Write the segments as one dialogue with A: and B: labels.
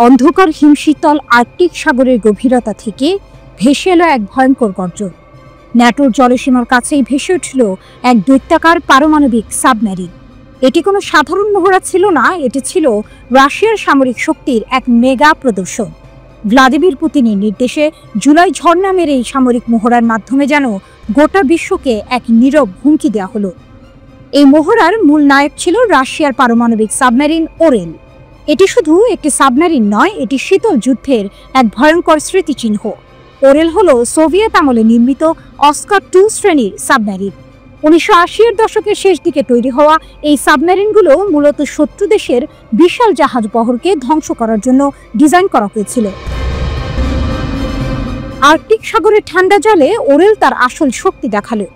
A: অন্ধকার হিমশীতল আর্কটিক সাগরের গভীরতা থেকে ভেসে এলো এক ভয়ঙ্কর গর্জন। ন্যাটোর জলসীমার কাছেই ভেসে উঠল এক দৈত্যাকার পারমাণবিক সাবমেরিন। এটি কোনো সাধারণ মহড়া ছিল না, এটি ছিল রাশিয়ার সামরিক শক্তির এক মেগা প্রদর্শন। ভ্লাদিমির পুতিনের নির্দেশে জুলাই ঝড় নামের এই সামরিক মহড়ার মাধ্যমে যেন গোটা বিশ্বকে এক নীরব হুমকি দেওয়া হলো। এই মহড়ার মূল নায়ক ছিল রাশিয়ার পারমাণবিক সাবমেরিন ওরেল। এটি শুধু একটি সাবমেরিন নয়, এটি শীতল যুদ্ধের এক ভয়ঙ্কর স্মৃতিচিহ্ন। ওরেল হল সোভিয়েত আমলে নির্মিত অস্কার-2 শ্রেণীর সাবমেরিন। 1980-এর দশকের শেষ দিকে তৈরি হওয়া এই সাবমেরিনগুলো মূলত শত্রু দেশের বিশাল জাহাজ বহরকে ধ্বংস করার জন্য ডিজাইন করা হয়েছিল। আর্কটিক সাগরের ঠান্ডা জলে ওরেল তার আসল শক্তি দেখালো।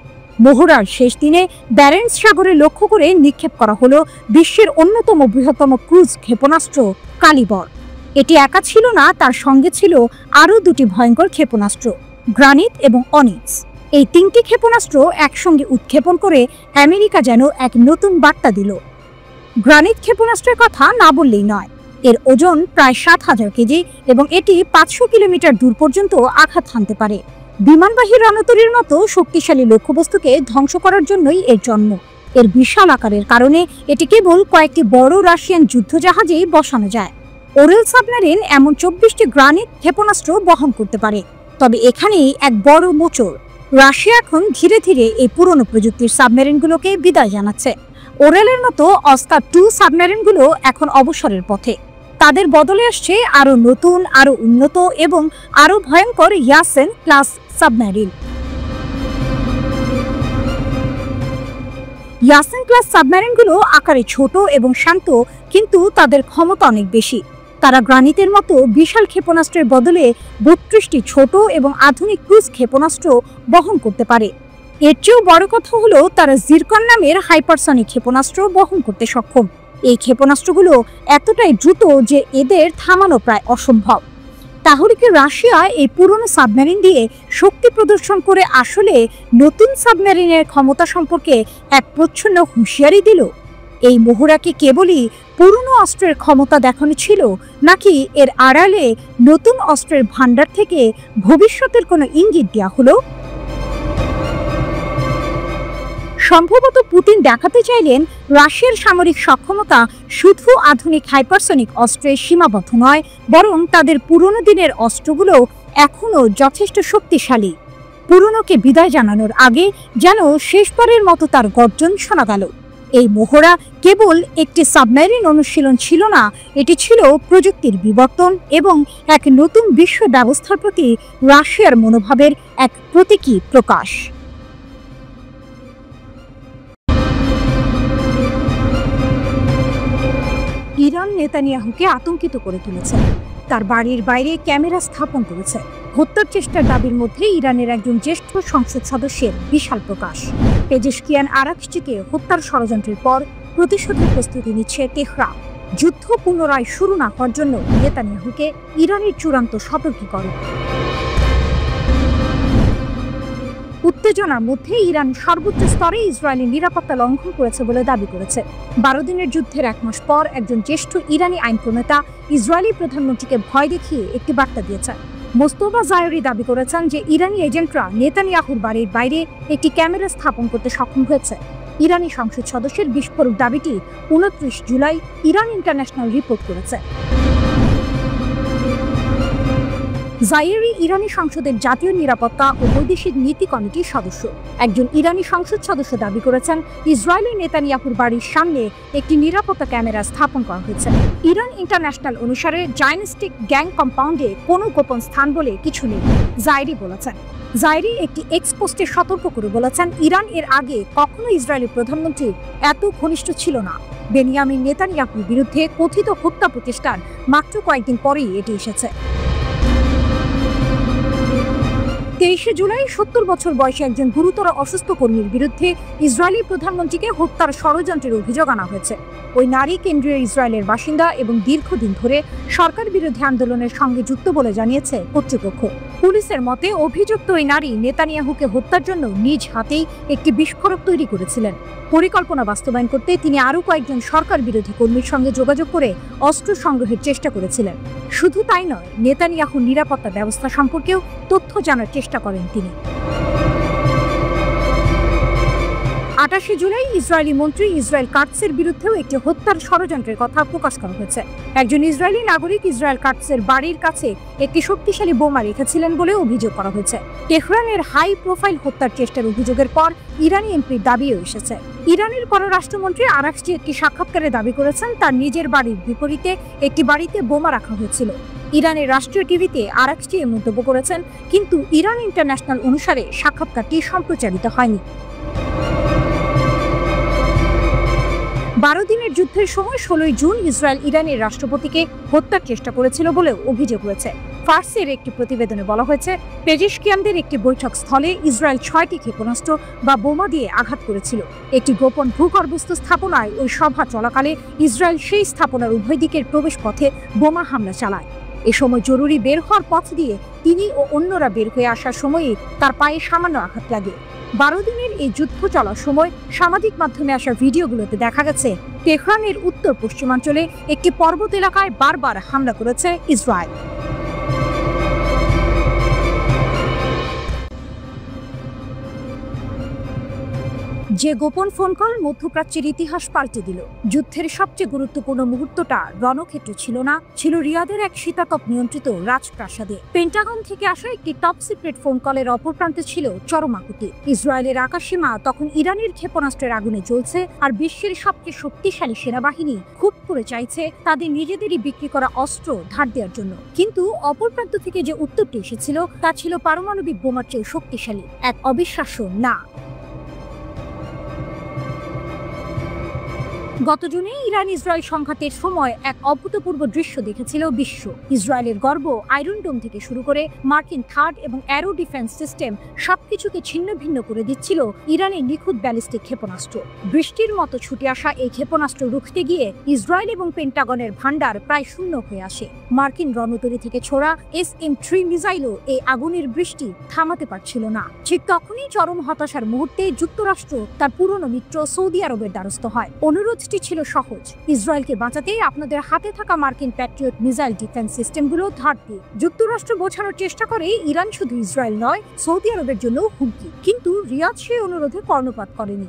A: মহড়ার শেষ দিনে ব্যারেন্টস সাগরে লক্ষ্য করে নিক্ষেপ করা হলো বিশ্বের অন্যতম বৃহত্তম ক্রুজ ক্ষেপণাস্ত্র কালিবর। এটি একা ছিল না, তার সঙ্গে ছিল আরও দুটি ভয়ঙ্কর ক্ষেপণাস্ত্র, গ্রানিট এবং অনিক্স। এই তিনটি ক্ষেপণাস্ত্র একসঙ্গে উৎক্ষেপণ করে আমেরিকা যেন এক নতুন বার্তা দিল। গ্রানিট ক্ষেপণাস্ত্রের কথা না বললেই নয়। এর ওজন প্রায় 7,000 কেজি এবং এটি 500 কিলোমিটার দূর পর্যন্ত আঘাত হানতে পারে। বিমানবাহী রণতরীর মতো শক্তিশালী লক্ষ্যবস্তুকে ধ্বংস করার জন্যই এর জন্ম। এর বিশাল আকারের কারণে এটি কেবল কয়েকটি বড় রাশিয়ান যুদ্ধজাহাজেই বসানো যায়। ওরেল সাবমেরিন এমন 24টি গ্রানিট ক্ষেপণাস্ত্র বহন করতে পারে। তবে এখানেই এক বড় মোচড়। রাশিয়া এখন ধীরে ধীরে এই পুরনো প্রযুক্তির সাবমেরিনগুলোকে বিদায় জানাচ্ছে। ওরেলের মতো অস্কার-2 সাবমেরিনগুলো এখন অবসরের পথে। তাদের বদলে আসছে আরও নতুন, আরও উন্নত এবং আরও ভয়ঙ্কর ইয়াসেন ক্লাস সাবমেরিন। ইয়াসেন ক্লাস সাবমেরিনগুলো আকারে ছোট এবং শান্ত, কিন্তু তাদের ক্ষমতা অনেক বেশি। তারা গ্রানিটের মতো বিশাল ক্ষেপণাস্ত্রের বদলে 32টি ছোট এবং আধুনিক ক্রুজ ক্ষেপণাস্ত্র বহন করতে পারে। এর চেয়েও বড় কথা হলো তারা জিরকন নামের হাইপারসনিক ক্ষেপণাস্ত্র বহন করতে সক্ষম। এই ক্ষেপণাস্ত্রগুলো এতটাই দ্রুত যে এদের থামানো প্রায় অসম্ভব। তাহলে কি রাশিয়া এই পুরনো সাবমেরিন দিয়ে শক্তি প্রদর্শন করে আসলে নতুন সাবমেরিনের ক্ষমতা সম্পর্কে এক প্রচ্ছন্ন হুঁশিয়ারি দিল? এই মহড়া কি কেবলই পুরনো অস্ত্রের ক্ষমতা দেখানো ছিল, নাকি এর আড়ালে নতুন অস্ত্রের ভাণ্ডার থেকে ভবিষ্যতের কোনো ইঙ্গিত দেওয়া হলো? সম্ভবত পুতিন দেখাতে চাইলেন রাশিয়ার সামরিক সক্ষমতা শুধু আধুনিক হাইপারসনিক অস্ত্রে সীমাবদ্ধ নয়, বরং তাদের পুরনো দিনের অস্ত্রগুলো এখনও যথেষ্ট শক্তিশালী। পুরনোকে বিদায় জানানোর আগে যেন শেষবারের মতো তার গর্জন শোনা গেল। এই মহড়া কেবল একটি সাবমেরিন অনুশীলন ছিল না, এটি ছিল প্রযুক্তির বিবর্তন এবং এক নতুন বিশ্ব ব্যবস্থার প্রতি রাশিয়ার মনোভাবের এক প্রতীকী প্রকাশ। ইরান নেতানিয়াহুকে আতঙ্কিত করে তুলেছে। তার বাড়ির বাইরে ক্যামেরা স্থাপন করেছে। হত্যার চেষ্টার দাবির মধ্যে ইরানের একজন জ্যেষ্ঠ সংসদ সদস্যের বিশাল প্রকাশ। পেজেশকিয়ান আরাকচিকে হত্যার ষড়যন্ত্রের পর প্রতিশোধের প্রস্তুতি নিচ্ছে তেহরান। যুদ্ধ পুনরায় শুরু না হওয়ার জন্য নেতানিয়াহুকে ইরানের চূড়ান্ত সতর্কীকরণ। উত্তেজনার মধ্যে ইরান সর্বোচ্চ স্তরে ইসরায়েলি নিরাপত্তা লঙ্ঘন করেছে বলে দাবি করেছে। 12 দিনের যুদ্ধের 1 মাস পর একজন জ্যেষ্ঠ ইরানি আইন প্রণেতা ইসরায়েলি প্রধানমন্ত্রীকে ভয় দেখিয়ে একটি বার্তা দিয়েছেন। মোস্তফা জায়রি দাবি করেছেন যে ইরানি এজেন্টরা নেতানিয়াহুর বাড়ির বাইরে একটি ক্যামেরা স্থাপন করতে সক্ষম হয়েছে। ইরানি সংসদ সদস্যের বিস্ফোরক দাবিটি 29 জুলাই ইরান ইন্টারন্যাশনাল রিপোর্ট করেছে। জায়েরি ইরানি সংসদের জাতীয় নিরাপত্তা ও বৈদেশিক নীতি কমিটির সদস্য। একজন ইরানি সংসদ সদস্য দাবি করেছেন ইসরায়েলি নেতানিয়াহুর বাড়ির সামনে একটি নিরাপত্তা ক্যামেরা স্থাপন করা হয়েছে। ইরান ইন্টারন্যাশনাল অনুসারে জায়নিস্টিক গ্যাং কম্পাউন্ডে কোনো গোপন স্থান বলে কিছু নেই, জায়েরি বলেছেন। জায়েরি একটি এক্স পোস্টে সতর্ক করে বলেছেন, ইরান এর আগে কখনো ইসরায়েলি প্রধানমন্ত্রী এত ঘনিষ্ঠ ছিল না। বেনিয়ামিন নেতানিয়াহুর বিরুদ্ধে কথিত হত্যা প্রচেষ্টার মাত্র কয়েকদিন পরেই এটি এসেছে। 23 জুলাই 70 বছর বয়সী একজন গুরুতর অসুস্থ কর্মীর বিরুদ্ধে ইসরায়েলি প্রধানমন্ত্রীকে হত্যার ষড়যন্ত্রের অভিযোগ আনা হয়েছে। ওই নারী কেন্দ্রীয় ইসরায়েলের বাসিন্দা এবং দীর্ঘদিন ধরে সরকার বিরোধী আন্দোলনের সঙ্গে যুক্ত বলে জানিয়েছে কর্তৃপক্ষ। পুলিশের মতে অভিযুক্ত ওই নারী নেতানিয়াহুকে হত্যার জন্য নিজ হাতেই একটি বিস্ফোরক তৈরি করেছিলেন। পরিকল্পনা বাস্তবায়ন করতে তিনি আরও কয়েকজন সরকার বিরোধী কর্মীর সঙ্গে যোগাযোগ করে অস্ত্র সংগ্রহের চেষ্টা করেছিলেন। শুধু তাই নয়, নেতানিয়াহুর নিরাপত্তা ব্যবস্থা সম্পর্কেও তথ্য জানার চেষ্টা করেন তিনি। 28 জুলাই ইসরায়েলি মন্ত্রী ইসরায়েল কাটসের বিরুদ্ধেও একটি হত্যার ষড়যন্ত্রের কথা প্রকাশ করা হয়েছে। একজন ইসরায়েলি নাগরিক ইসরায়েল কাটসের বাড়ির কাছে একটি শক্তিশালী বোমা রেখেছিলেন বলে অভিযোগ করা হয়েছে। তেহরানের হাই প্রোফাইল হত্যার চেষ্টার অভিযোগের পর ইরানি এমপির দাবিও এসেছে। ইরানের পররাষ্ট্রমন্ত্রী আরাকচি একটি সাক্ষাৎকারে দাবি করেছেন তার নিজের বাড়ির বিপরীতে একটি বাড়িতে বোমা রাখা হয়েছিল। ইরানের রাষ্ট্রীয় টিভিতে আরাকচি এ মন্তব্য করেছেন, কিন্তু ইরান ইন্টারন্যাশনাল অনুসারে সাক্ষাৎকারটি সম্প্রচারিত হয়নি। 12 দিনের যুদ্ধের সময় 16 জুন ইসরায়েল ইরানের রাষ্ট্রপতিকে হত্যার চেষ্টা করেছিল বলেও অভিযোগ রয়েছে। ফার্সের একটি প্রতিবেদনে বলা হয়েছে, পেজেশকিয়ানদের একটি বৈঠক স্থলে ইসরায়েল 6টি ক্ষেপণাস্ত্র বা বোমা দিয়ে আঘাত করেছিল। একটি গোপন ভূগর্ভস্থ স্থাপনায় ওই সভা চলাকালে ইসরায়েল সেই স্থাপনার উভয় দিকের প্রবেশ পথে বোমা হামলা চালায়। এ সময় জরুরি বের হওয়ার পথ দিয়ে তিনি ও অন্যরা বের হয়ে আসার সময়ই তার পায়ে সামান্য আঘাত লাগে। 12 দিনের এই যুদ্ধ চলার সময় সামাজিক মাধ্যমে আসা ভিডিওগুলোতে দেখা গেছে তেহরানের উত্তর পশ্চিমাঞ্চলে একটি পর্বত এলাকায় বারবার হামলা করেছে ইসরায়েল। যে গোপন ফোন কল মধ্যপ্রাচ্যের ইতিহাস পাল্টে দিল। যুদ্ধের সবচেয়ে গুরুত্বপূর্ণ মুহূর্তটা রণক্ষেত্রে ছিল না, ছিল রিয়াদের এক শীতাতপ নিয়ন্ত্রিত রাজপ্রাসাদে। পেন্টাগন থেকে আসা একটি টপ সিক্রেট ফোন কলের অপর প্রান্তে ছিল চরম আকুতি। ইসরায়েলের আকাশসীমা তখন ইরানের ক্ষেপণাস্ত্রের আগুনে জ্বলছে, আর বিশ্বের সবচেয়ে শক্তিশালী সেনাবাহিনী খুব করে চাইছে তাদের নিজেদেরই বিক্রি করা অস্ত্র ধার দেওয়ার জন্য। কিন্তু অপর প্রান্ত থেকে যে উত্তরটি এসেছিল তা ছিল পারমাণবিক বোমার চেয়ে শক্তিশালী, এক অবিশ্বাস্য না। গত জুনে ইরান ইসরায়েল সংঘাতের সময় এক অভূতপূর্ব দৃশ্য দেখেছিল বিশ্ব। ইসরায়েলের গর্ব আয়রন ডোম থেকে শুরু করে মার্কিন থার্ড এবং অ্যারো ডিফেন্স সিস্টেম সবকিছুকে ছিন্ন ভিন্ন করে দিচ্ছিল ইরানের নিখুঁত ব্যালিস্টিক ক্ষেপণাস্ত্র। বৃষ্টির মতো ছুটে আসা এই ক্ষেপণাস্ত্র রুখতে গিয়ে ইসরায়েল এবং পেন্টাগনের ভান্ডার প্রায় শূন্য হয়ে আসে। মার্কিন রণতরী থেকে ছোড়া SM-3 মিসাইলও এই আগুনের বৃষ্টি থামাতে পারছিল না। ঠিক তখনই চরম হতাশার মুহূর্তে যুক্তরাষ্ট্র তার পুরনো মিত্র সৌদি আরবের দ্বারস্থ হয়। অনুরোধ ছিল সহজ, ইসরায়েলকে বাঁচাতে আপনাদের হাতে থাকা মার্কিন প্যাট্রিয়ট মিসাইল ডিফেন্স সিস্টেমগুলো ধার দিয়ে। যুক্তরাষ্ট্র বোঝানোর চেষ্টা করে ইরান শুধু ইসরায়েল নয়, সৌদি আরবের জন্য হুমকি। কিন্তু রিয়াদ সেই অনুরোধে কর্ণপাত করেনি।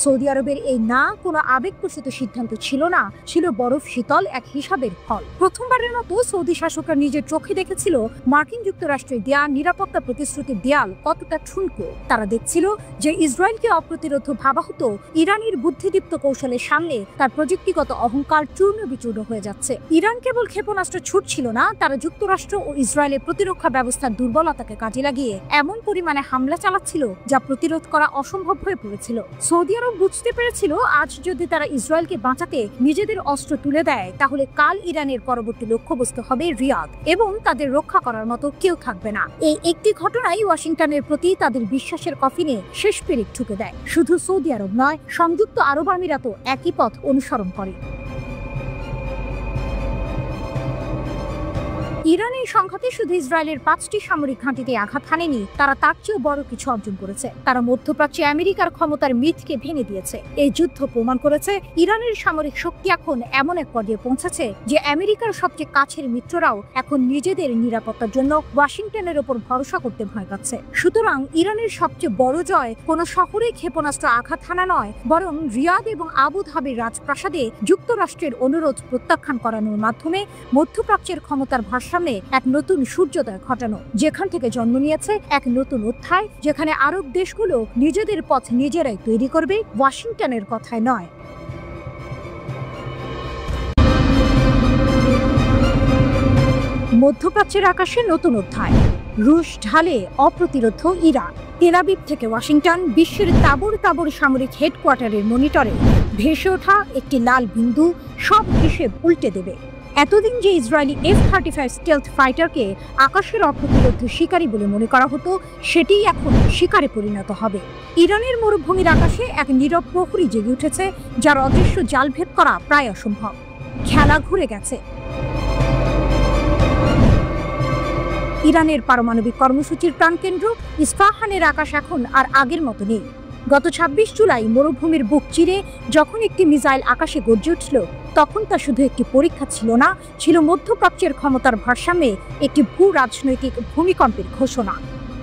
A: সৌদি আরবের এই না কোনো আবেগপ্রসূত সিদ্ধান্ত ছিল না, ছিল বরফ শীতল এক হিসাবের ফল। প্রথমবারের মতো সৌদি শাসকরা নিজের চোখে দেখেছিল মার্কিন যুক্তরাষ্ট্রের দেয়া নিরাপত্তা প্রতিশ্রুতির দেয়াল কতটা ঠুনকো। তারা দেখছিল যে ইসরায়েলকে অপ্রতিরোধ্য ভাবা হতো, ইরানের বুদ্ধিদীপ্ত কৌশলের সামনে তার প্রযুক্তিগত অহংকার চূর্ণ বিচূর্ণ হয়ে যাচ্ছে। ইরান কেবল ক্ষেপণাস্ত্র ছুটছিল না, তারা যুক্তরাষ্ট্র ও ইসরায়েলের প্রতিরক্ষা ব্যবস্থার দুর্বলতাকে কাজে লাগিয়ে এমন পরিমাণে হামলা চালাচ্ছিল যা প্রতিরোধ করা অসম্ভব হয়ে পড়েছিল। সৌদি আরব বুঝতে পেরেছিল আজ যদি তারা ইসরায়েলকে বাঁচাতে নিজেদের অস্ত্র তুলে দেয়, তাহলে কাল ইরানের পরবর্তী লক্ষ্যবস্তু হবে রিয়াদ, এবং তাদের রক্ষা করার মতো কেউ থাকবে না। এই একটি ঘটনাই ওয়াশিংটনের প্রতি তাদের বিশ্বাসের কফিনে শেষ পেরেক ঠুকে দেয়। শুধু সৌদি আরব নয়, সংযুক্ত আরব আমিরাতও একই পথ অনুসরণ করে। ইরান এই সংঘাতে শুধু ইসরায়েলের 5টি সামরিক ঘাঁটিতে আঘাত হানেনি, তারা তার চেয়েও বড় কিছু অর্জন করেছে। তারা মধ্যপ্রাচ্যে আমেরিকার ক্ষমতার মিথকে ভেঙে দিয়েছে। এই যুদ্ধ প্রমাণ করেছে ইরানের সামরিক শক্তি এখন এমন এক পর্যায়ে পৌঁছেছে যে আমেরিকার সবচেয়ে কাছের মিত্ররাও এখন নিজেদের নিরাপত্তার জন্য ওয়াশিংটনের ওপর ভরসা করতে ভয় পাচ্ছে। সুতরাং ইরানের সবচেয়ে বড় জয় কোনো শহরে ক্ষেপণাস্ত্র আঘাত হানা নয়, বরং রিয়াদ এবং আবু ধাবির রাজপ্রাসাদে যুক্তরাষ্ট্রের অনুরোধ প্রত্যাখ্যান করানোর মাধ্যমে মধ্যপ্রাচ্যের ক্ষমতার ভারসাম্যে এক নতুন সূর্যোদয় ঘটানো, যেখান থেকে জন্ম নিয়েছে এক নতুন অধ্যায়, যেখানে আরব দেশগুলো নিজেদের পথ নিজেরাই তৈরি করবে, ওয়াশিংটনের কথায় নয়। মধ্যপ্রাচ্যের আকাশে নতুন অধ্যায়। রুশ ঢালে অপ্রতিরোধ ইরান। তেল আবিব থেকে ওয়াশিংটন, বিশ্বের তাবর তাবর সামরিক হেডকোয়ার্টারের মনিটরে ভেসে ওঠা একটি লাল বিন্দু সব হিসেব উল্টে দেবে। এতদিন যে ইসরায়েলি F-35 স্টেলথ ফাইটারকে আকাশের অপ্রতিরোধ শিকারী বলে মনে করা হতো, সেটিই এখন শিকারে পরিণত হবে। ইরানের মরুভূমির আকাশে এক নীরব প্রহরী জেগে উঠেছে, যার অদৃশ্য জাল ভেদ করা প্রায় অসম্ভব। খেলা ঘুরে গেছে। ইরানের পারমাণবিক কর্মসূচির প্রাণকেন্দ্র ইস্পাহানের আকাশ এখন আর আগের মতো নেই। গত ২৬ জুলাই মরুভূমির বুক চিরে যখন একটি মিসাইল আকাশে গর্জে উঠল, তখন তা শুধু একটি পরীক্ষা ছিল না, ছিল মধ্যপ্রাচ্যের ক্ষমতার ভারসাম্যে একটি ভূ রাজনৈতিক ভূমিকম্পের ঘোষণা।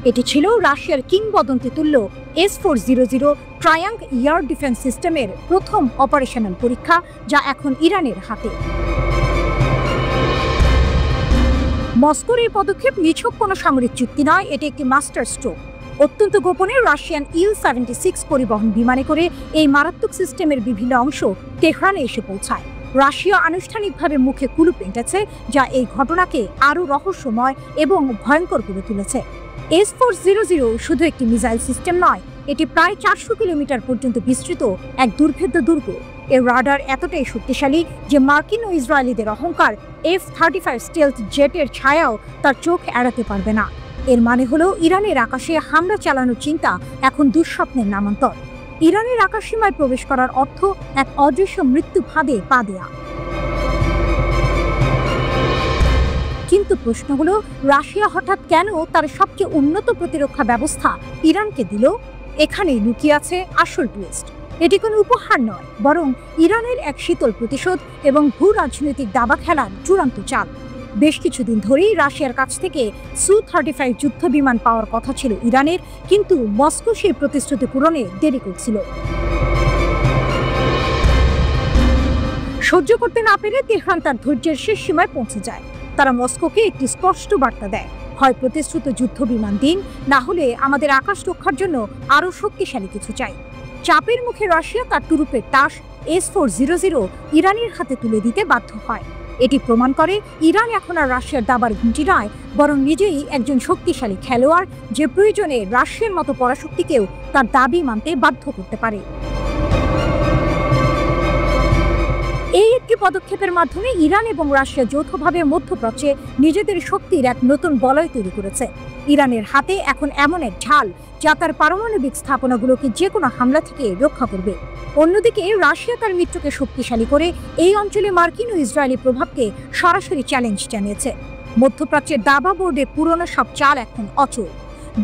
A: এটি ছিল রাশিয়ার কিংবদন্তি তুল্য S-400 ট্রায়াঙ্গ এয়ার ডিফেন্স সিস্টেমের প্রথম অপারেশনাল পরীক্ষা, যা এখন ইরানের হাতে। মস্কোর এই পদক্ষেপ নিছক কোনো সামরিক চুক্তি নয়, এটি একটি মাস্টার স্ট্রোক। অত্যন্ত গোপনে রাশিয়ান Il-76 পরিবহন বিমানে করে এই মারাত্মক সিস্টেমের বিভিন্ন অংশ তেহরানে এসে পৌঁছায়। রাশিয়া আনুষ্ঠানিকভাবে মুখে কুলুপ এঁটেছে, যা এই ঘটনাকে আরও রহস্যময় এবং ভয়ঙ্কর করে তুলেছে। S-400 শুধু একটি মিসাইল সিস্টেম নয়, এটি প্রায় ৪০০ কিলোমিটার পর্যন্ত বিস্তৃত এক দুর্ভেদ্য দুর্গ। এর রাডার এতটাই শক্তিশালী যে মার্কিন ও ইসরায়েলিদের অহংকার F-35 স্টেলথ জেটের ছায়াও তার চোখ এড়াতে পারবে না। এর মানে হলো ইরানের আকাশে হামলা চালানোর চিন্তা এখন দুঃস্বপ্নের নামান্তর। ইরানের আকাশসীমায় প্রবেশ করার অর্থ এক অদৃশ্য মৃত্যু ফাঁদে পা দেয়া। কিন্তু প্রশ্ন হলো, রাশিয়া হঠাৎ কেন তার সবচেয়ে উন্নত প্রতিরক্ষা ব্যবস্থা ইরানকে দিল? এখানেই লুকিয়ে আছে আসল টুইস্ট। এটি কোনো উপহার নয়, বরং ইরানের এক শীতল প্রতিশোধ এবং ভূ রাজনৈতিক দাবা খেলার চূড়ান্ত চাল। বেশ কিছুদিন ধরেই রাশিয়ার কাছ থেকে Su-35 যুদ্ধ বিমান পাওয়ার কথা ছিল ইরানের, কিন্তু মস্কো সেই প্রতিশ্রুতি পূরণে দেরি করছিল। সহ্য করতে না পেরে তেহরান তার ধৈর্যের শেষ সীমায় পৌঁছে যায়। তারা মস্কোকে একটি স্পষ্ট বার্তা দেয়, হয় প্রতিশ্রুত যুদ্ধ বিমান দিন, না হলে আমাদের আকাশ রক্ষার জন্য আরও শক্তিশালী কিছু চাই। চাপের মুখে রাশিয়া তার তুরুপের তাস S-400 ইরানের হাতে তুলে দিতে বাধ্য হয়। এটি প্রমাণ করে ইরান এখন আর রাশিয়ার দাবার ঘুঁটি নয়, বরং নিজেই একজন শক্তিশালী খেলোয়াড়, যে প্রয়োজনে রাশিয়ার মতো পরাশক্তিকেও তার দাবি মানতে বাধ্য করতে পারে। এই একটি পদক্ষেপের মাধ্যমে ইরান এবং রাশিয়া যৌথভাবে মধ্যপ্রাচ্যে নিজেদের শক্তির এক নতুন বলয় তৈরি করেছে। ইরানের হাতে এখন এমন এক ঢাল, যা তার পারমাণবিক স্থাপনাগুলোকে যে কোনো হামলা থেকে রক্ষা করবে। অন্যদিকে রাশিয়া তার মিত্রকে শক্তিশালী করে এই অঞ্চলে মার্কিন ও ইসরায়েলি প্রভাবকে সরাসরি চ্যালেঞ্জ জানিয়েছে। মধ্যপ্রাচ্যের দাবা বোর্ডে পুরনো সব চাল এখন অচল।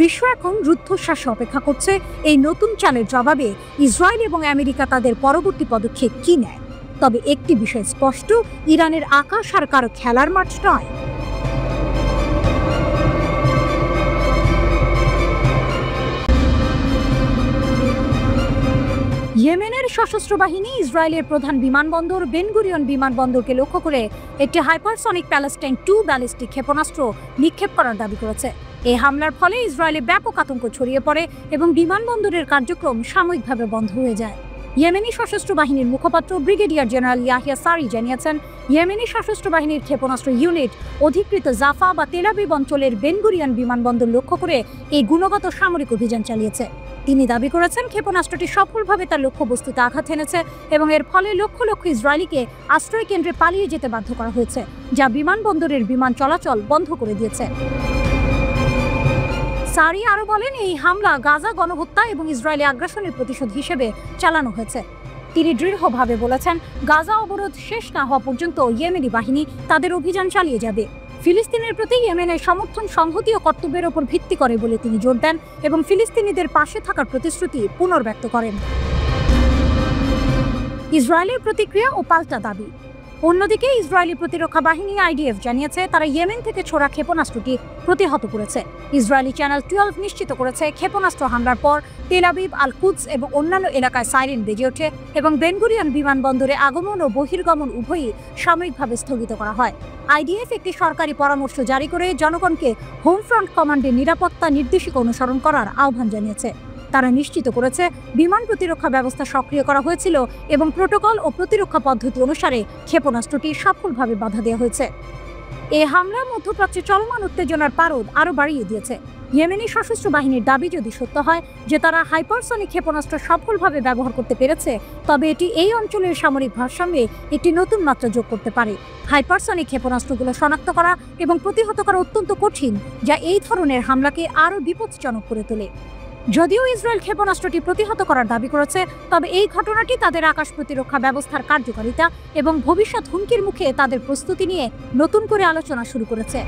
A: বিশ্ব এখন রুদ্ধশ্বাসে অপেক্ষা করছে এই নতুন চালের জবাবে ইসরায়েল এবং আমেরিকা তাদের পরবর্তী পদক্ষেপ কি নেয়। তবে একটি বিষয় স্পষ্ট, ইরানের আকাশ আর কারো খেলার মাঠ নয়। ইয়েমেনের সশস্ত্র বাহিনী ইসরায়েলের প্রধান বিমানবন্দর বেন গুরিয়ন বিমানবন্দরকে লক্ষ্য করে একটি হাইপারসনিক প্যালেস্টাইন 2 ব্যালিস্টিক ক্ষেপণাস্ত্র নিক্ষেপ করার দাবি করেছে। এই হামলার ফলে ইসরায়েলে ব্যাপক আতঙ্ক ছড়িয়ে পড়ে এবং বিমানবন্দরের কার্যক্রম সাময়িকভাবে বন্ধ হয়ে যায়। ইয়েমেনি সশস্ত্র বাহিনীর মুখপাত্র ব্রিগেডিয়ার জেনারেল ইয়াহিয়া সারি জানিয়েছেন, ইয়েমেনি সশস্ত্র বাহিনীর ক্ষেপণাস্ত্র ইউনিট অধিকৃত জাফা বা তেল আবিব অঞ্চলের বেন গুরিয়ন বিমানবন্দর লক্ষ্য করে এই গুণগত সামরিক অভিযান চালিয়েছে। তিনি দাবি করেছেন, ক্ষেপণাস্ত্রটি সফলভাবে তার লক্ষ্যবস্তুতে আঘাত এনেছে এবং এর ফলে লক্ষ লক্ষ ইসরায়েলিকে আশ্রয় কেন্দ্রে পালিয়ে যেতে বাধ্য করা হয়েছে, যা বিমানবন্দরের বিমান চলাচল বন্ধ করে দিয়েছে। সারি আরো বলেন, এই হামলা গাজা গণহত্যা এবং ইসরায়েলি আগ্রাসনের প্রতিশোধ হিসেবে চালানো হয়েছে। তিনি দৃঢ়ভাবে বলেছেন, গাজা অবরোধ শেষ না হওয়া পর্যন্ত ইয়েমেনি বাহিনী তাদের অভিযান চালিয়ে যাবে। ফিলিস্তিনের প্রতি ইয়েমেনের সমর্থন সংহতি ও কর্তব্যের উপর ভিত্তি করে বলে তিনি জোর দেন এবং ফিলিস্তিনিদের পাশে থাকার প্রতিশ্রুতি পুনর্ব্যক্ত করেন। ইসরায়েলের প্রতিক্রিয়া ও পাল্টা দাবি। অন্যদিকে ইসরায়েলি প্রতিরক্ষা বাহিনী IDF জানিয়েছে, তারা ইয়েমেন থেকে ছোড়া ক্ষেপণাস্ত্রটি প্রতিহত করেছে। ইসরায়েলি চ্যানেল 12 নিশ্চিত করেছে, ক্ষেপণাস্ত্র হামলার পর তেল আবিব, আল কুদস এবং অন্যান্য এলাকায় সাইরেন বেজে ওঠে এবং বেন গুরিয়ন বিমানবন্দরে আগমন ও বহির্গমন উভয়ই সাময়িকভাবে স্থগিত করা হয়। IDF একটি সরকারি পরামর্শ জারি করে জনগণকে হোম ফ্রন্ট কমান্ডের নিরাপত্তা নির্দেশিকা অনুসরণ করার আহ্বান জানিয়েছে। তারা নিশ্চিত করেছে, বিমান প্রতিরক্ষা ব্যবস্থা সক্রিয় করা হয়েছিল এবং প্রোটোকল ও প্রতিরক্ষা পদ্ধতি অনুসারে ক্ষেপণাস্ত্রটি সফলভাবে বাধা দেওয়া হয়েছে। এই হামলা মধ্যপ্রাচ্যে চলমান উত্তেজনার পারদ আরও বাড়িয়ে দিয়েছে। ইয়েমেনি সশস্ত্র বাহিনীর দাবি যদি সত্য হয় যে তারা হাইপারসনিক ক্ষেপণাস্ত্র সফলভাবে ব্যবহার করতে পেরেছে, তবে এটি এই অঞ্চলের সামরিক ভারসাম্যে একটি নতুন মাত্রা যোগ করতে পারে। হাইপারসনিক ক্ষেপণাস্ত্রগুলো শনাক্ত করা এবং প্রতিহত করা অত্যন্ত কঠিন, যা এই ধরনের হামলাকে আরও বিপজ্জনক করে তোলে। যদিও ইসরায়েল ক্ষেপণাস্ত্রটি প্রতিহত করার দাবি করেছে, তবে এই ঘটনাটি তাদের আকাশ প্রতিরক্ষা ব্যবস্থার কার্যকারিতা এবং ভবিষ্যৎ হুমকির মুখে তাদের প্রস্তুতি নিয়ে নতুন করে আলোচনা শুরু করেছে।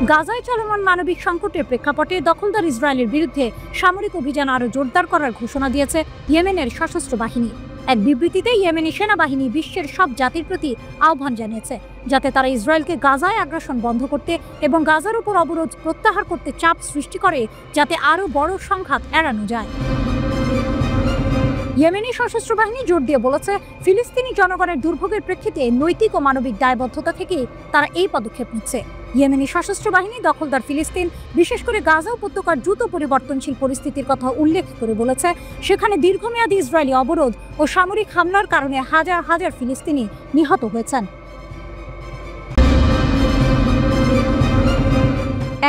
A: গাজায় চলমান মানবিক সংকটের প্রেক্ষাপটে দখলদার ইসরায়েলের বিরুদ্ধে সামরিক অভিযান আরও জোরদার করার ঘোষণা দিয়েছে ইয়েমেনের সশস্ত্র বাহিনী। এক বিবৃতিতে ইয়েমেনি সেনাবাহিনী বিশ্বের সব জাতির প্রতি আহ্বান জানিয়েছে যাতে তারা ইসরায়েলকে গাজায় আগ্রাসন বন্ধ করতে এবং গাজার উপর অবরোধ প্রত্যাহার করতে চাপ সৃষ্টি করে, যাতে আরও বড় সংঘাত এড়ানো যায়। ইয়েমেনি সশস্ত্র বাহিনী জোর দিয়ে বলেছে, ফিলিস্তিনি জনগণের দুর্ভোগের প্রেক্ষিতে নৈতিক ও মানবিক দায়বদ্ধতা থেকে তারা এই পদক্ষেপ নিচ্ছে। ইয়েমেনি সশস্ত্র বাহিনী দখলদার ফিলিস্তিন, বিশেষ করে গাজা উপত্যকার দ্রুত পরিবর্তনশীল পরিস্থিতির কথা উল্লেখ করে বলেছে, সেখানে দীর্ঘমেয়াদী ইসরায়েলি অবরোধ ও সামরিক হামলার কারণে হাজার হাজার ফিলিস্তিনি নিহত হয়েছেন।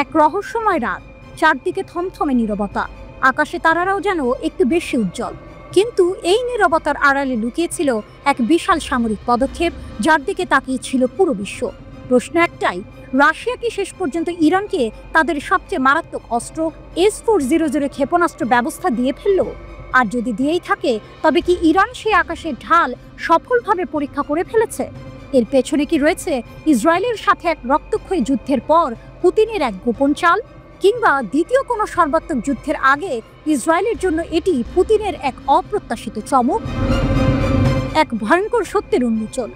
A: এক রহস্যময় রাত, চারদিকে থমথমে নীরবতা, আকাশে তারারাও যেন একটু বেশি উজ্জ্বল। কিন্তু এই নীরবতার আড়ালে লুকিয়েছিল এক বিশাল সামরিক পদক্ষেপ, যার দিকে তাকিয়েছিল পুরো বিশ্ব। প্রশ্ন একটাই, রাশিয়া কি শেষ পর্যন্ত ইরানকে তাদের সবচেয়ে মারাত্মক অস্ত্র S-400 ক্ষেপণাস্ত্র ব্যবস্থা দিয়ে ফেলল? আর যদি দিয়েই থাকে, তবে কি ইরান সেই আকাশের ঢাল সফলভাবে পরীক্ষা করে ফেলেছে? এর পেছনে কি রয়েছে ইসরায়েলের সাথে এক রক্তক্ষয়ী যুদ্ধের পর পুতিনের এক গোপন চাল, কিংবা দ্বিতীয় কোনো সর্বাত্মক যুদ্ধের আগে ইসরায়েলের জন্য এটি পুতিনের এক অপ্রত্যাশিত চমক? এক ভয়ঙ্কর সত্যের উন্মোচন।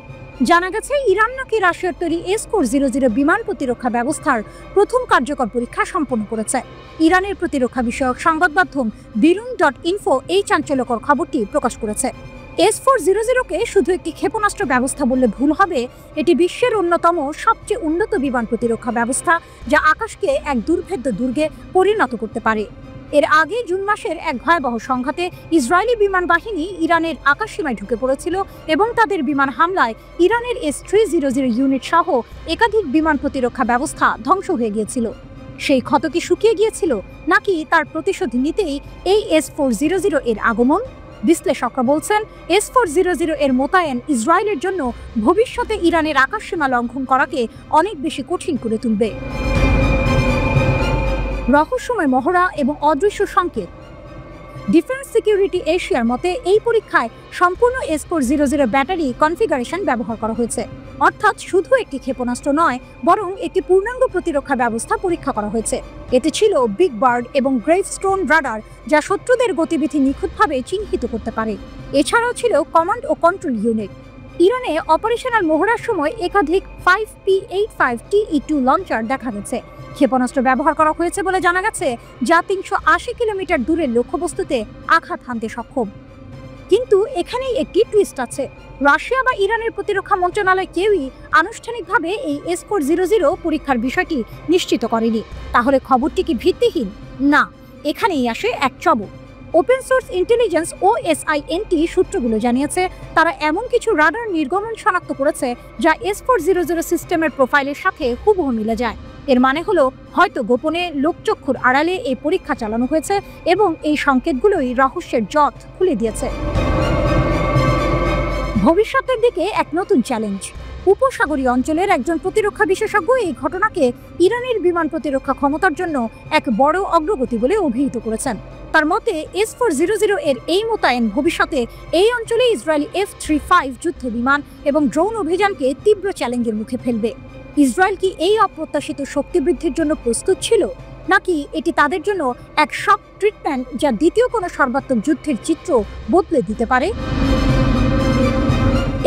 A: জানা গেছে, ইরান নাকি রাশিয়ার তৈরি S-400 বিমান প্রতিরক্ষা ব্যবস্থার প্রথম কার্যকর পরীক্ষা সম্পন্ন করেছে। ইরানের প্রতিরক্ষা বিষয়ক সংবাদ মাধ্যম birun.info এই চাঞ্চল্যকর খবরটি প্রকাশ করেছে। S-400-কে শুধু একটি ক্ষেপণাস্ত্র ব্যবস্থা বললে ভুল হবে। এটি বিশ্বের অন্যতম সবচেয়ে উন্নত বিমান প্রতিরক্ষা ব্যবস্থা, যা আকাশকে এক দুর্ভেদ্য দুর্গে পরিণত করতে পারে। এর আগে জুন মাসের এক ভয়াবহ সংঘাতে ইসরায়েলি বিমান বাহিনী ইরানের আকাশসীমায় ঢুকে পড়েছিল এবং তাদের বিমান হামলায় ইরানের S-300 ইউনিট সহ একাধিক বিমান প্রতিরক্ষা ব্যবস্থা ধ্বংস হয়ে গিয়েছিল। সেই ক্ষত কি শুকিয়ে গিয়েছিল, নাকি তার প্রতিশোধ নিতেই এই S-400 এর আগমন? বিশ্লেষকরা বলছেন, S-400 এর মোতায়েন ইসরায়েলের জন্য ভবিষ্যতে ইরানের আকাশসীমা লঙ্ঘন করাকে অনেক বেশি কঠিন করে তুলবে। রহস্যময় মহড়া এবং অদৃশ্য সংকেত। ডিফেন্স সিকিউরিটি এশিয়ার মতে, এই পরীক্ষায় সম্পূর্ণ S-400 ব্যাটারি কনফিগারেশন ব্যবহার করা হয়েছে। অর্থাৎ শুধু একটি ক্ষেপণাস্ত্র নয়, বরং একটি পূর্ণাঙ্গ প্রতিরক্ষা ব্যবস্থা পরীক্ষা করা হয়েছে। এতে ছিল বিগ বার্ড এবং গ্রেভস্টোন রাডার, যা শত্রুদের গতিবিধি নিখুঁতভাবে চিহ্নিত করতে পারে। এছাড়াও ছিল কমান্ড ও কন্ট্রোল ইউনিট। ইরানে অপারেশনাল মহড়ার সময় একাধিক 5P-85 TE-2 লঞ্চার দেখা গেছে। ক্ষেপণাস্ত্র ব্যবহার করা হয়েছে বলে জানা গেছে, যা 380 কিলোমিটার দূরের লক্ষ্যবস্তুতে আঘাত হানতে সক্ষম। কিন্তু এখানেই একটি টুইস্ট আছে। রাশিয়া বা ইরানের প্রতিরক্ষা মন্ত্রণালয় কেউই আনুষ্ঠানিকভাবে এই S-400 পরীক্ষার বিষয়টি নিশ্চিত করেনি। তাহলে খবরটি কি ভিত্তিহীন? না, এখানেই আসে এক চমক। ওপেন সোর্স ইন্টেলিজেন্স OSINT সূত্রগুলো জানিয়েছে, তারা এমন কিছু রাডার নির্গমন শনাক্ত করেছে যা S-400 সিস্টেমের প্রোফাইলের সাথে হুবহু মিলে যায়। এর মানে হলো, হয়তো গোপনে লোকচক্ষুর আড়ালে এই পরীক্ষা চালানো হয়েছে এবং এই সংকেতগুলোই রহস্যের জট খুলে দিয়েছে। ভবিষ্যতের দিকে এক নতুন চ্যালেঞ্জ। উপসাগরীয় অঞ্চলের একজন প্রতিরক্ষা বিশেষজ্ঞ এই ঘটনাকে ইরানের বিমান প্রতিরক্ষা ক্ষমতার জন্য এক বড় অগ্রগতি বলে অভিহিত করেছেন। তার মতে, S-400 এর এই মোতায়েন ভবিষ্যতে এই অঞ্চলে ইসরায়েলি F-35 যুদ্ধ বিমান এবং ড্রোন অভিযানকে তীব্র চ্যালেঞ্জের মুখে ফেলবে। ইসরায়েল কি এই অপ্রত্যাশিত শক্তি বৃদ্ধির জন্য প্রস্তুত ছিল, নাকি এটি তাদের জন্য এক শক ট্রিটমেন্ট, যা দ্বিতীয় কোনো সর্বাত্মক যুদ্ধের চিত্র বদলে দিতে পারে?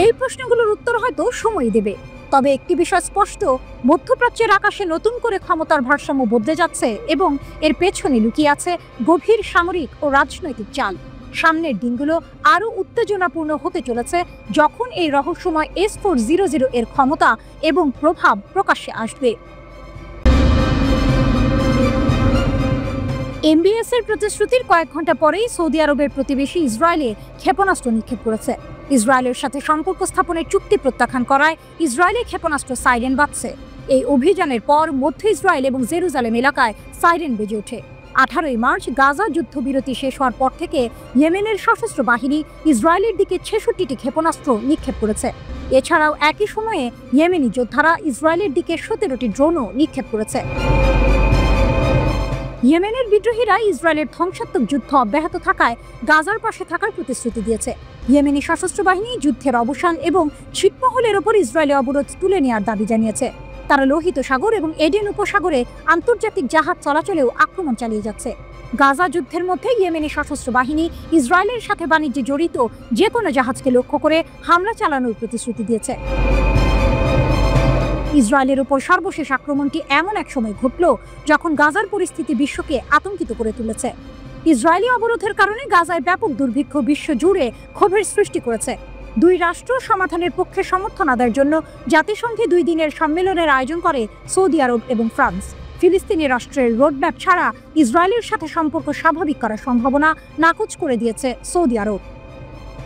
A: এই প্রশ্নগুলোর উত্তর হয়তো সময় দেবে। তবে একটি বিষয় স্পষ্ট, মধ্যপ্রাচ্যের আকাশে নতুন করে ক্ষমতার ভারসাম্য বদলে যাচ্ছে এবং এর পেছনে লুকিয়ে আছে গভীর সামরিক ও রাজনৈতিক চাল। সামনের দিনগুলো আরও উত্তেজনাপূর্ণ হতে চলেছে, যখন এই রহস্যময় S-400 এর ক্ষমতা এবং প্রভাব প্রকাশ্যে আসবে। MBS এর প্রতিশ্রুতির কয়েক ঘন্টা পরেই সৌদি আরবের প্রতিবেশী ইসরায়েলে ক্ষেপণাস্ত্র নিক্ষেপ করেছে। ইসরায়েলের সাথে সম্পর্ক স্থাপনের চুক্তি প্রত্যাখ্যান করায় ইসরায়েলি ক্ষেপণাস্ত্র সাইরেন বাজছে। এই অভিযানের পর মধ্য ইসরায়েল এবং জেরুজালেম এলাকায় সাইরেন বেজে ওঠে। 18 মার্চ গাজা যুদ্ধবিরতি শেষ হওয়ার পর থেকে ইয়েমেনের সশস্ত্র বাহিনী ইসরায়েলের দিকে 66টি ক্ষেপণাস্ত্র নিক্ষেপ করেছে। এছাড়াও একই সময়ে ইয়েমেনি যোদ্ধারা ইসরায়েলের দিকে 17টি ড্রোনও নিক্ষেপ করেছে। ইয়েমেনের বিদ্রোহীরা ইসরায়েলের ধ্বংসাত্মক যুদ্ধ অব্যাহত থাকায় গাজার পাশে থাকার প্রতিশ্রুতি দিয়েছে। ইয়েমেনি সশস্ত্র বাহিনী যুদ্ধের অবসান এবং ছিটমহলের ওপর ইসরায়েলি অবরোধ তুলে নেওয়ার দাবি জানিয়েছে। তারা লোহিত সাগর এবং এডেন উপসাগরে আন্তর্জাতিক জাহাজ চলাচলেও আক্রমণ চালিয়ে যাচ্ছে। গাজা যুদ্ধের মধ্যে ইয়েমেনি সশস্ত্র বাহিনী ইসরায়েলের সাথে বাণিজ্যে জড়িত যে কোনো জাহাজকে লক্ষ্য করে হামলা চালানোর প্রতিশ্রুতি দিয়েছে। ইসরায়েলের উপর সর্বশেষ আক্রমণটি এমন এক সময় ঘটল যখন গাজার পরিস্থিতি বিশ্বকে আতঙ্কিত করে তুলেছে। ইসরায়েলি অবরোধের কারণে গাজায় ব্যাপক দুর্ভিক্ষ বিশ্ব জুড়ে ক্ষোভের সৃষ্টি করেছে। দুই রাষ্ট্র সমাধানের পক্ষে সমর্থন আদায়ের জন্য জাতিসংঘে 2 দিনের সম্মেলনের আয়োজন করে সৌদি আরব এবং ফ্রান্স। ফিলিস্তিনি রাষ্ট্রের রোডম্যাপ ছাড়া ইসরায়েলের সাথে সম্পর্ক স্বাভাবিক করার সম্ভাবনা নাকচ করে দিয়েছে সৌদি আরব।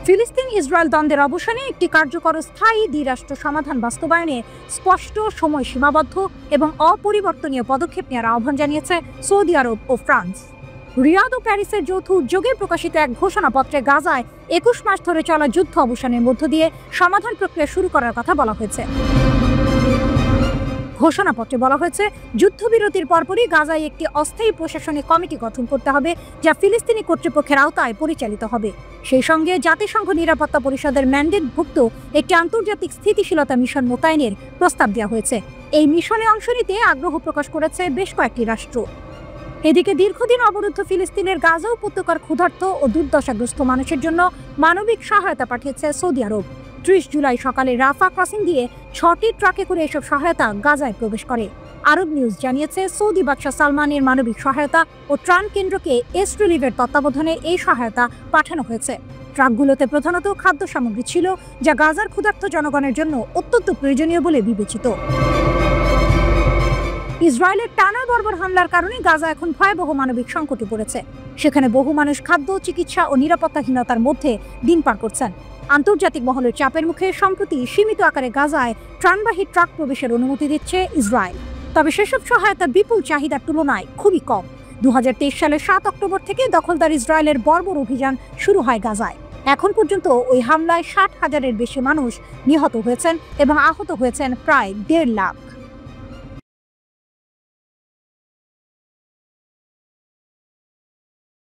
A: ফিলিস্তিন ইসরায়েল দ্বন্দ্বের অবসানে একটি কার্যকর স্থায়ী দ্বিরাষ্ট্র সমাধান বাস্তবায়নে স্পষ্ট, সময় সীমাবদ্ধ এবং অপরিবর্তনীয় পদক্ষেপ নেওয়ার আহ্বান জানিয়েছে সৌদি আরব ও ফ্রান্স। রিয়াদ ও প্যারিসের যৌথ উদ্যোগে প্রকাশিত এক ঘোষণাপত্রে গাজায় 21 মাস ধরে চলা যুদ্ধ অবসানের মধ্য দিয়ে সমাধান প্রক্রিয়া শুরু করার কথা বলা হয়েছে। ঘোষণাপত্রে বলা হয়েছে, যুদ্ধবিরতির পরপরই গাজায় একটি অস্থায়ী প্রশাসনিক কমিটি গঠন করতে হবে, যা ফিলিস্তিনি কর্তৃপক্ষের আওতায় পরিচালিত হবে। সেই সঙ্গে জাতিসংঘ নিরাপত্তা পরিষদের ম্যান্ডেটভুক্ত একটি আন্তর্জাতিক স্থিতিশীলতা মিশন মোতায়েনের প্রস্তাব দেওয়া হয়েছে। এই মিশনে অংশ নিতে আগ্রহ প্রকাশ করেছে বেশ কয়েকটি রাষ্ট্র। এদিকে দীর্ঘদিন অবরুদ্ধ ফিলিস্তিনের গাজা উপত্যকার ক্ষুধার্ত ও দুর্দশাগ্রস্ত মানুষের জন্য মানবিক সহায়তা পাঠিয়েছে সৌদি আরব। 30 জুলাই সকালে রাফা ক্রসিং দিয়ে 6টি ট্রাকে করে এসব সহায়তা গাজায় প্রবেশ করে। আরব নিউজ জানিয়েছে, সৌদি বাদশাহ সালমানের মানবিক সহায়তা ও ত্রাণ কেন্দ্রকে এস রিলিফের তত্ত্বাবধানে এই সহায়তা পাঠানো হয়েছে। ট্রাকগুলোতে প্রধানত খাদ্য সামগ্রী ছিল, যা গাজার ক্ষুধার্ত জনগণের জন্য অত্যন্ত প্রয়োজনীয় বলে বিবেচিত। ইসরায়েলের টানা বর্বর হামলার কারণে গাজা এখন ভয়াবহ মানবিক সংকটে পড়েছে। সেখানে বহু মানুষ খাদ্য, চিকিৎসা ও নিরাপত্তাহীনতার মধ্যে দিন পার করছেন। আন্তর্জাতিক মহলের চাপের মুখে সম্প্রতি সীমিত আকারে গাজায় ত্রাণবাহী ট্রাক প্রবেশের অনুমতি দিচ্ছে ইসরায়েল। তবে সেসব সহায়তা বিপুল চাহিদার তুলনায় খুবই কম। 2023 সালের 7 অক্টোবর থেকে দখলদার ইসরায়েলের বর্বর অভিযান শুরু হয় গাজায়। এখন পর্যন্ত ওই হামলায় 60,000-এর বেশি মানুষ নিহত হয়েছেন এবং আহত হয়েছেন প্রায় 1.5 লাখ।